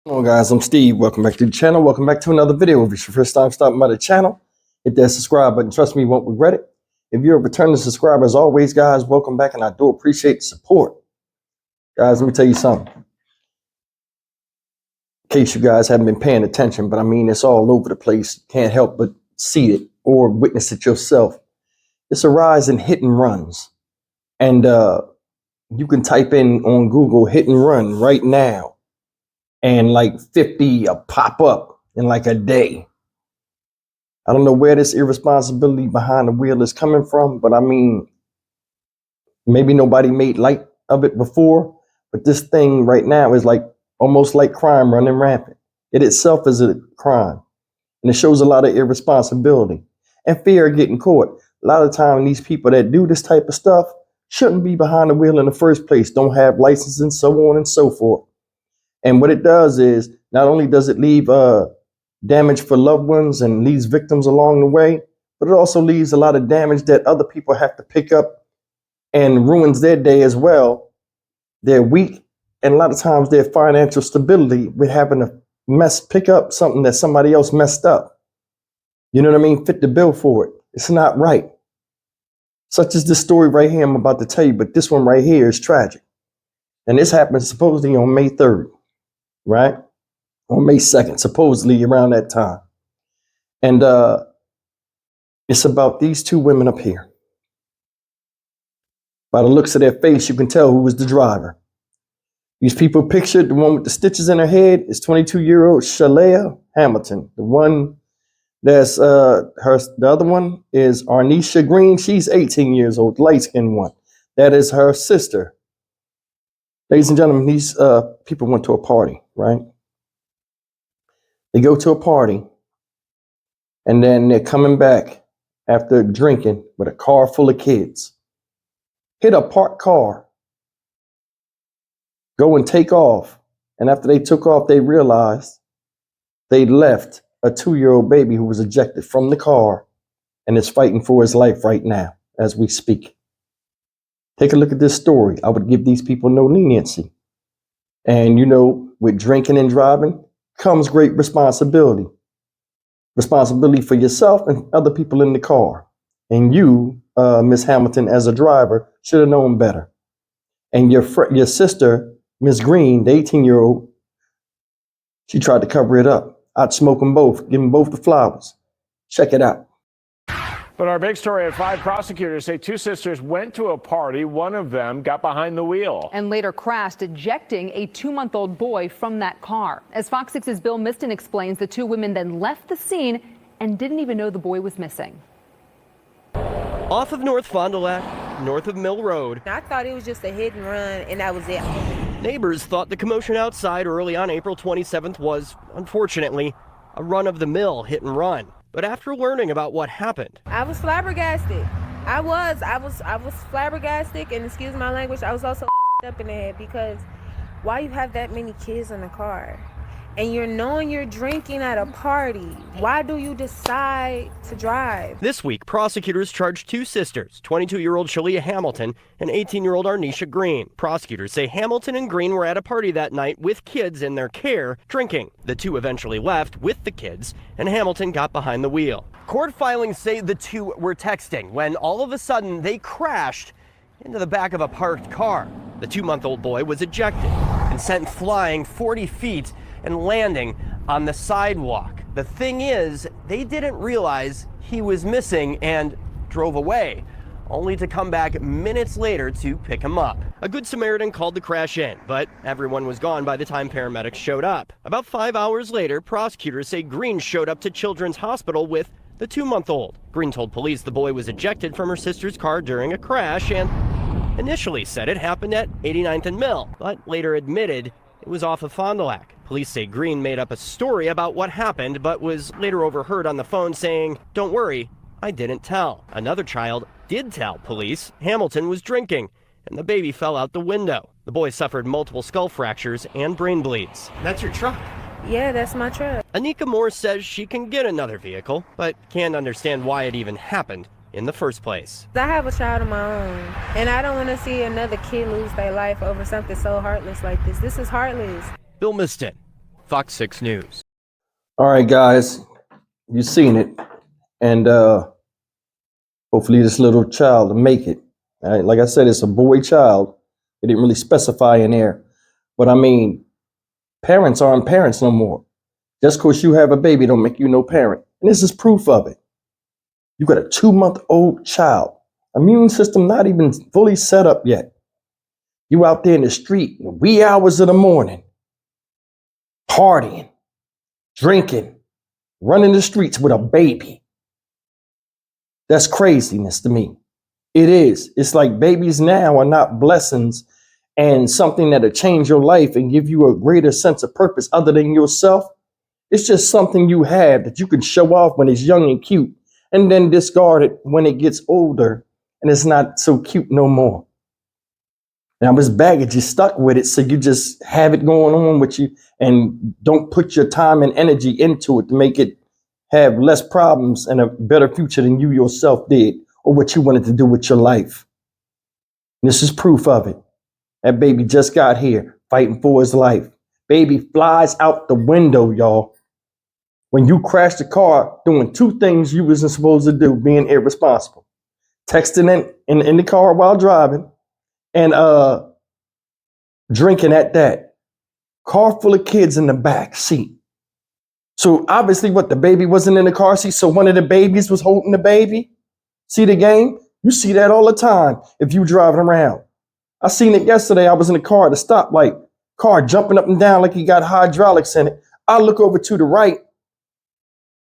Hello guys, I'm Steve. Welcome back to the channel. Welcome back to another video. If it's your first time stopping by the channel, hit that subscribe button. Trust me, you won't regret it. If you're a returning subscriber, as always, guys, welcome back, and I do appreciate the support. Guys, let me tell you something. In case you guys haven't been paying attention, but I mean, it's all over the place. Can't help but see it or witness it yourself. It's a rise in hit and runs. And you can type in on Google hit and run right now, and like 50 pop up in like a day. I don't know where this irresponsibility behind the wheel is coming from, but I mean, maybe nobody made light of it before, but this thing right now is like almost like crime running rampant. It itself is a crime, and it shows a lot of irresponsibility and fear of getting caught. A lot of time, these people that do this type of stuff shouldn't be behind the wheel in the first place, don't have licenses, and so on and so forth. And what it does is, not only does it leave damage for loved ones and leaves victims along the way, but it also leaves a lot of damage that other people have to pick up and ruins their day as well, their week, and a lot of times their financial stability with having to pick up something that somebody else messed up. You know what I mean? Fit the bill for it. It's not right. Such as this story right here I'm about to tell you, but this one right here is tragic. And this happened supposedly on May 3rd. Right? On May 2nd, supposedly around that time. And it's about these two women up here. By the looks of their face, you can tell who was the driver. These people pictured, the one with the stitches in her head is 22-year-old Shalea Hamilton. The one that's the other one is Arnisha Green. She's 18 years old, light-skinned one. That is her sister. Ladies and gentlemen, these people went to a party, right? They go to a party, and then they're coming back after drinking with a car full of kids. Hit a parked car, go and take off. And after they took off, they realized they left a 2-year-old baby who was ejected from the car and is fighting for his life right now as we speak. Take a look at this story. I would give these people no leniency. And you know, with drinking and driving comes great responsibility. Responsibility for yourself and other people in the car. And you, Miss Hamilton, as a driver, should have known better. And your sister, Miss Green, the 18-year-old, she tried to cover it up. I'd smoke them both, give them both the flowers. Check it out. But our big story at 5, prosecutors say two sisters went to a party. One of them got behind the wheel and later crashed, ejecting a 2-month-old boy from that car. As Fox 6's Bill Miston explains, the two women then left the scene and didn't even know the boy was missing. Off of North Fond du Lac, north of Mill Road. I thought it was just a hit and run, and that was it. Neighbors thought the commotion outside early on April 27th was, unfortunately, a run-of-the-mill hit and run. But after learning about what happened, I was flabbergasted. I was flabbergasted, and excuse my language, I was also up in the head, because why you have that many kids in the car? And you're knowing you're drinking at a party. Why do you decide to drive? This week, prosecutors charged two sisters, 22-year-old Shalea Hamilton and 18-year-old Arnisha Green. Prosecutors say Hamilton and Green were at a party that night with kids in their care, drinking. The two eventually left with the kids, and Hamilton got behind the wheel. Court filings say the two were texting when all of a sudden they crashed into the back of a parked car. The 2-month-old boy was ejected and sent flying 40 feet and landing on the sidewalk. The thing is, they didn't realize he was missing and drove away, only to come back minutes later to pick him up. A Good Samaritan called the crash in, but everyone was gone by the time paramedics showed up. About 5 hours later, prosecutors say Green showed up to Children's Hospital with the 2-month-old. Green told police the boy was ejected from her sister's car during a crash and initially said it happened at 89th and Mill, but later admitted it was off of Fond du Lac. Police say Green made up a story about what happened, but was later overheard on the phone saying, "Don't worry, I didn't tell." Another child did tell police Hamilton was drinking, and the baby fell out the window. The boy suffered multiple skull fractures and brain bleeds. That's your truck? Yeah, that's my truck. Anika Moore says she can get another vehicle, but can't understand why it even happened in the first place. I have a child of my own, and I don't want to see another kid lose their life over something so heartless like this. This is heartless. Bill Miston, Fox 6 News. All right, guys, you've seen it. And hopefully this little child will make it. All right? Like I said, it's a boy child. They didn't really specify in there. But I mean, parents aren't parents no more. Just because you have a baby don't make you no parent. And this is proof of it. You got a 2-month-old child. Immune system not even fully set up yet. You out there in the street in the wee hours of the morning, partying, drinking, running the streets with a baby. That's craziness to me. It is. It's like babies now are not blessings and something that'll change your life and give you a greater sense of purpose other than yourself. It's just something you have that you can show off when it's young and cute and then discard it when it gets older and it's not so cute no more. Now it's baggage, you're stuck with it, so you just have it going on with you and don't put your time and energy into it to make it have less problems and a better future than you yourself did or what you wanted to do with your life. And this is proof of it. That baby just got here fighting for his life. Baby flies out the window, y'all. When you crashed the car doing 2 things you wasn't supposed to do, being irresponsible. Texting in the car while driving and drinking at that. Car full of kids in the back seat. So obviously the baby wasn't in the car seat, so one of the babies was holding the baby. See the game? You see that all the time if you driving around. I seen it yesterday. I was in the car at the stoplight. Car jumping up and down like he got hydraulics in it. I look over to the right.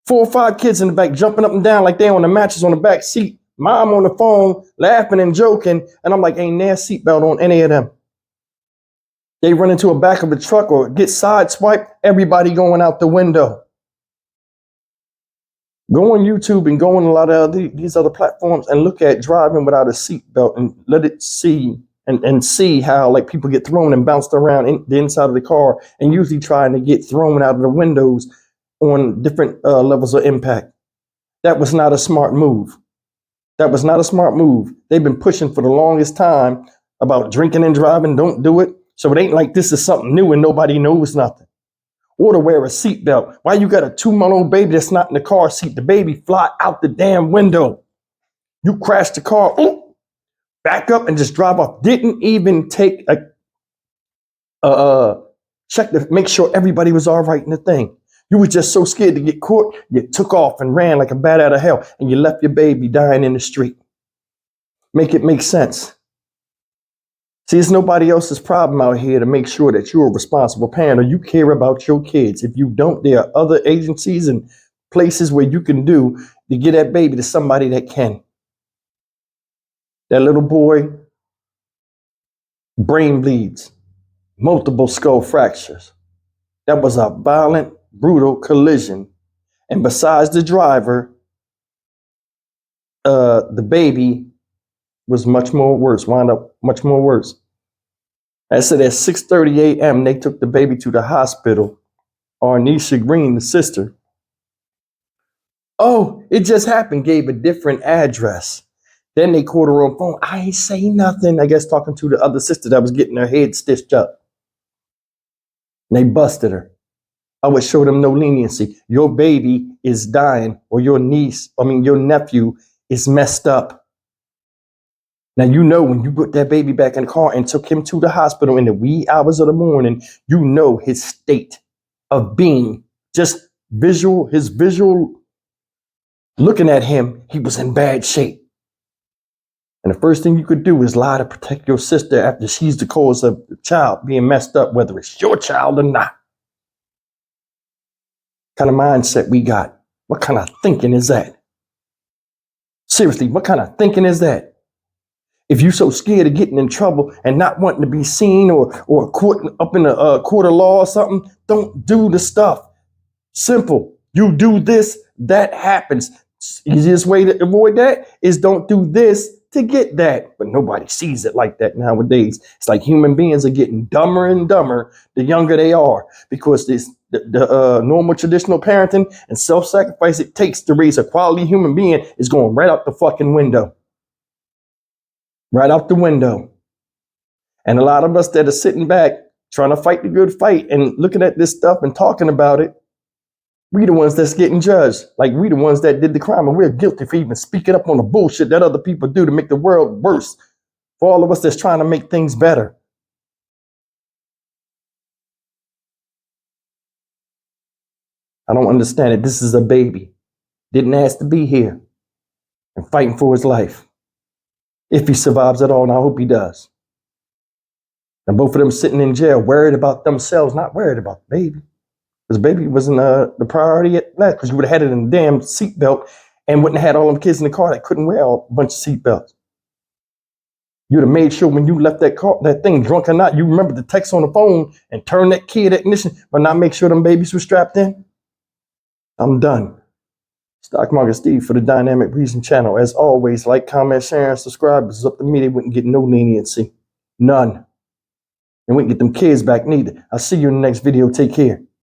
4 or 5 kids in the back jumping up and down like they on the mattress on the back seat. Mom on the phone laughing and joking. And I'm like, ain't there a seatbelt on any of them. They run into the back of a truck or get sideswiped. Everybody going out the window. Go on YouTube and go on a lot of these other platforms and look at driving without a seatbelt and let it see and see how like people get thrown and bounced around in the inside of the car and usually trying to get thrown out of the windows on different levels of impact. That was not a smart move. That was not a smart move. They've been pushing for the longest time about drinking and driving. Don't do it. So it ain't like this is something new and nobody knows nothing. Or to wear a seatbelt. Why you got a 2-month-old baby that's not in the car seat? The baby fly out the damn window. You crash the car, back up and just drive off. Didn't even take a check to make sure everybody was all right in the thing. You were just so scared to get caught, you took off and ran like a bat out of hell, and you left your baby dying in the street. Make it make sense. See, it's nobody else's problem out here to make sure that you're a responsible parent or you care about your kids. If you don't, there are other agencies and places where you can do to get that baby to somebody that can. That little boy, brain bleeds, multiple skull fractures. That was a violent, brutal collision. And besides the driver, the baby was much more worse, wound up much more worse. I said at 6:30 a.m., they took the baby to the hospital. Arnisha Green, the sister. Oh, it just happened, gave a different address. Then they called her on phone. I ain't say nothing. I guess talking to the other sister that was getting her head stitched up. And they busted her. I would show them no leniency. Your baby is dying, or your nephew is messed up. Now, you know, when you put that baby back in the car and took him to the hospital in the wee hours of the morning, you know his state of being, just his visual looking at him, he was in bad shape. And the first thing you could do is lie to protect your sister after she's the cause of the child being messed up, whether it's your child or not. What kind of mindset we got? What kind of thinking is that? Seriously, what kind of thinking is that? If you're so scared of getting in trouble and not wanting to be seen or caught up in a court of law or something, don't do the stuff. Simple. You do this, that happens. Easiest way to avoid that is don't do this to get that. But nobody sees it like that nowadays. It's like human beings are getting dumber and dumber the younger they are, because the normal traditional parenting and self-sacrifice it takes to raise a quality human being is going right out the fucking window. Right out the window. And a lot of us that are sitting back trying to fight the good fight and looking at this stuff and talking about it. We the ones that's getting judged. Like we the ones that did the crime, and we're guilty for even speaking up on the bullshit that other people do to make the world worse for all of us that's trying to make things better. I don't understand it. This is a baby. Didn't ask to be here and fighting for his life. If he survives at all, and I hope he does. And both of them sitting in jail, worried about themselves, not worried about the baby. Because the baby wasn't the priority at that, because you would have had it in the damn seatbelt and wouldn't have had all them kids in the car that couldn't wear a bunch of seatbelts. You would have made sure when you left that car, that thing drunk or not, you remember the text on the phone and turn that key at ignition, but not make sure them babies were strapped in. I'm done. Stock Market Steve for the Dynamic Reason channel. As always, like, comment, share, and subscribe. It's up to me. They wouldn't get no leniency. None. And we wouldn't get them kids back neither. I'll see you in the next video. Take care.